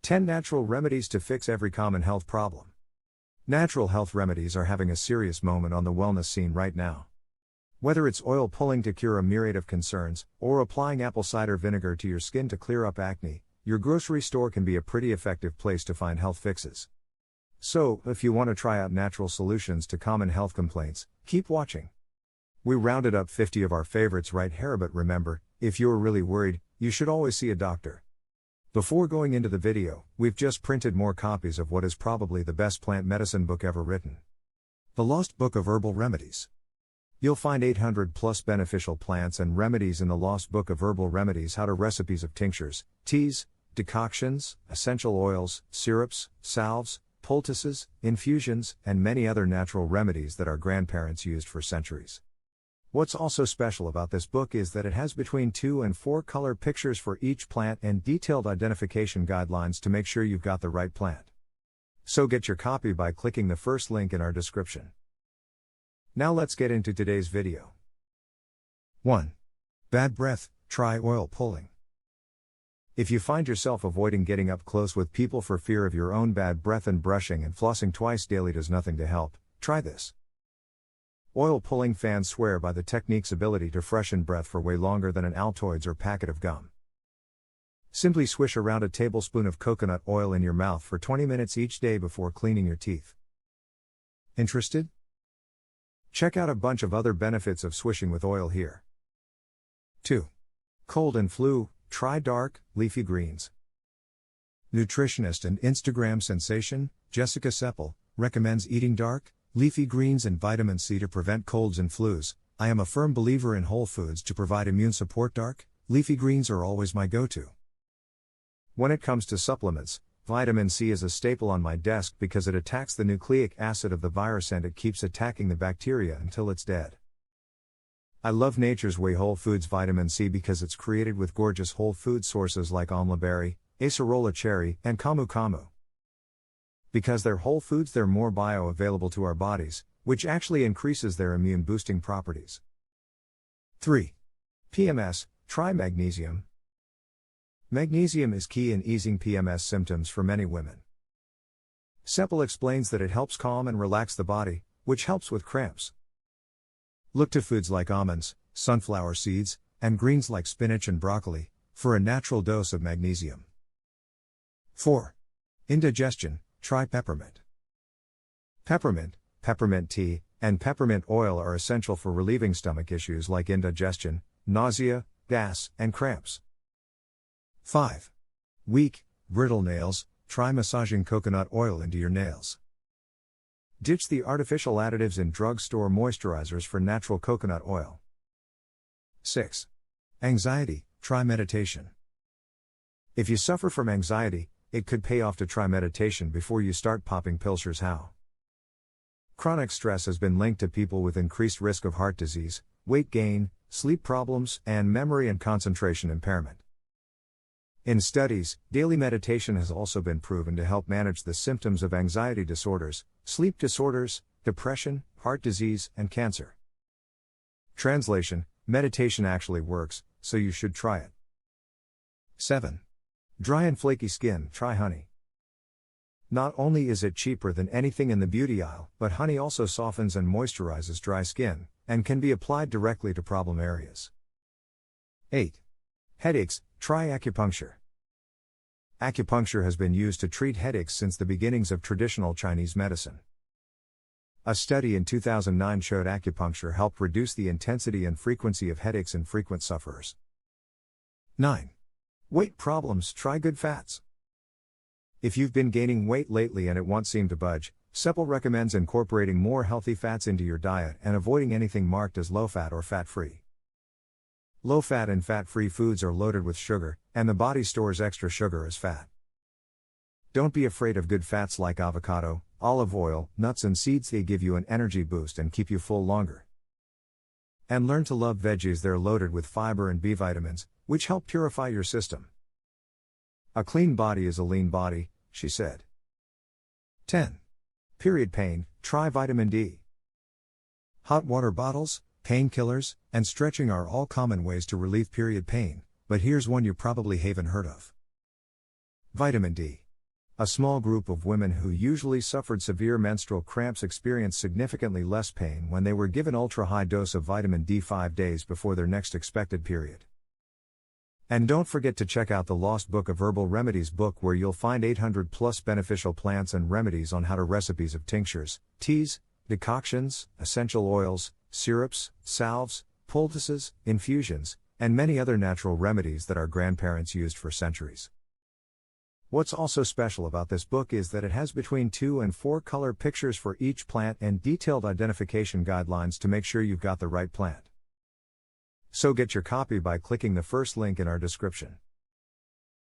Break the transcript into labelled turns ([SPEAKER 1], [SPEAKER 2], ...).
[SPEAKER 1] 10 Natural Remedies to Fix Every Common Health Problem. Natural health remedies are having a serious moment on the wellness scene right now. Whether it's oil pulling to cure a myriad of concerns, or applying apple cider vinegar to your skin to clear up acne, your grocery store can be a pretty effective place to find health fixes. So, if you want to try out natural solutions to common health complaints, keep watching. We rounded up 50 of our favorites right here, but remember, if you're really worried, you should always see a doctor. Before going into the video, we've just printed more copies of what is probably the best plant medicine book ever written. The Lost Book of Herbal Remedies. You'll find 800 plus beneficial plants and remedies in the Lost Book of Herbal Remedies. How to recipes of tinctures, teas, decoctions, essential oils, syrups, salves, poultices, infusions, and many other natural remedies that our grandparents used for centuries. What's also special about this book is that it has between 2 and 4 color pictures for each plant and detailed identification guidelines to make sure you've got the right plant. So get your copy by clicking the first link in our description. Now let's get into today's video. 1. Bad breath, try oil pulling. If you find yourself avoiding getting up close with people for fear of your own bad breath and brushing and flossing twice daily does nothing to help, try this. Oil pulling fans swear by the technique's ability to freshen breath for way longer than an Altoids or packet of gum. Simply swish around a tablespoon of coconut oil in your mouth for 20 minutes each day before cleaning your teeth. Interested? Check out a bunch of other benefits of swishing with oil here. 2. Cold and flu, try dark, leafy greens. Nutritionist and Instagram sensation, Jessica Seppel, recommends eating dark, leafy greens and vitamin C to prevent colds and flus. I am a firm believer in whole foods to provide immune support. Dark, leafy greens are always my go-to. When it comes to supplements, vitamin C is a staple on my desk because it attacks the nucleic acid of the virus and it keeps attacking the bacteria until it's dead. I love Nature's Way Whole Foods vitamin C because it's created with gorgeous whole food sources like amla berry, acerola cherry, and camu camu. Because they're whole foods, they're more bioavailable to our bodies, which actually increases their immune boosting properties. 3. PMS, try magnesium. Magnesium is key in easing PMS symptoms for many women. Seppel explains that it helps calm and relax the body, which helps with cramps. Look to foods like almonds, sunflower seeds, and greens like spinach and broccoli, for a natural dose of magnesium. 4. Indigestion, try peppermint. Peppermint, peppermint tea, and peppermint oil are essential for relieving stomach issues like indigestion, nausea, gas, and cramps. 5. Weak, brittle nails, try massaging coconut oil into your nails. Ditch the artificial additives in drugstore moisturizers for natural coconut oil. 6. Anxiety, try meditation. If you suffer from anxiety, it could pay off to try meditation before you start popping pills. Here's how. Chronic stress has been linked to people with increased risk of heart disease, weight gain, sleep problems, and memory and concentration impairment. In studies, daily meditation has also been proven to help manage the symptoms of anxiety disorders, sleep disorders, depression, heart disease, and cancer. Translation: meditation actually works, so you should try it. 7. Dry and flaky skin, try honey. Not only is it cheaper than anything in the beauty aisle, but honey also softens and moisturizes dry skin, and can be applied directly to problem areas. 8. Headaches, try acupuncture. Acupuncture has been used to treat headaches since the beginnings of traditional Chinese medicine. A study in 2009 showed acupuncture helped reduce the intensity and frequency of headaches in frequent sufferers. 9. Weight problems, try good fats. If you've been gaining weight lately and it won't seem to budge, Seppel recommends incorporating more healthy fats into your diet and avoiding anything marked as low-fat or fat-free. Low-fat and fat-free foods are loaded with sugar, and the body stores extra sugar as fat. Don't be afraid of good fats like avocado, olive oil, nuts and seeds. They give you an energy boost and keep you full longer. And learn to love veggies. They're loaded with fiber and B vitamins, which help purify your system. A clean body is a lean body, she said. 10. Period pain, try vitamin D. Hot water bottles, painkillers, and stretching are all common ways to relieve period pain, but here's one you probably haven't heard of. Vitamin D. A small group of women who usually suffered severe menstrual cramps experienced significantly less pain when they were given ultra-high dose of vitamin D 5 days before their next expected period. And don't forget to check out the Lost Book of Herbal Remedies book, where you'll find 800 plus beneficial plants and remedies on how to recipes of tinctures, teas, decoctions, essential oils, syrups, salves, poultices, infusions, and many other natural remedies that our grandparents used for centuries. What's also special about this book is that it has between 2 and 4 color pictures for each plant and detailed identification guidelines to make sure you've got the right plant. So get your copy by clicking the first link in our description.